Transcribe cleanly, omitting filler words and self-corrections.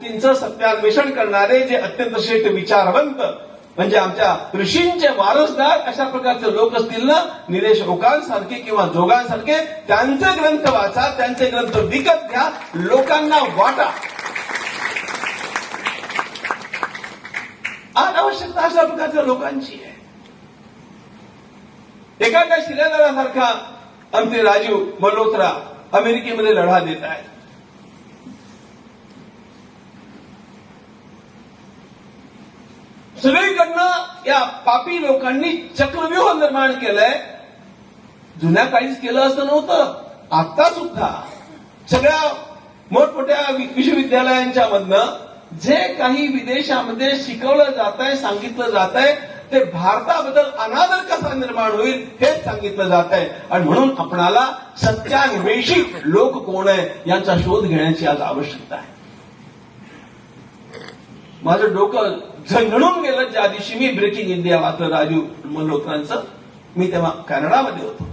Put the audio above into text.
तींचं सत्यान्वेषण करणारे जे अत्यंत श्रेष्ठ विचारवंत म्हणजे आमच्या ऋषींचे वारसदार अशा प्रकारचे लोक असतील ना, निलेश ओकांसारखे किंवा जोगांसारखे, त्यांचे ग्रंथ वाचा, त्यांचे ग्रंथ विकत घ्या, लोकांना वाटा. आज आवश्यकता अशा प्रकारच्या लोकांची आहे. एखाद्या शिलेदारासारखा आमचे राजीव मल्होत्रा अमेरिकेमध्ये लढा देत आहेत. सगळीकडनं या पापी लोकांनी चक्रव्यूह निर्माण केलंय. जुन्या काळीच केलं असं नव्हतं. आता सुद्धा सगळ्या मोठमोठ्या विश्वविद्यालयांच्या मधनं जे काही विदेशामध्ये शिकवलं जात आहे, सांगितलं जात आहे, ते भारताबद्दल अनादर कसा निर्माण होईल हेच सांगितलं जात आहे. आणि म्हणून आपणाला सत्यान्वेषी लोक कोण आहे यांचा शोध घेण्याची आज आवश्यकता आहे. माझं डोकं झणझणून गेलं ज्या दिवशी मी ब्रेकिंग इंडिया वाचलं राजीव मल्होत्रांचं. मी तेव्हा कॅनडामध्ये होतो.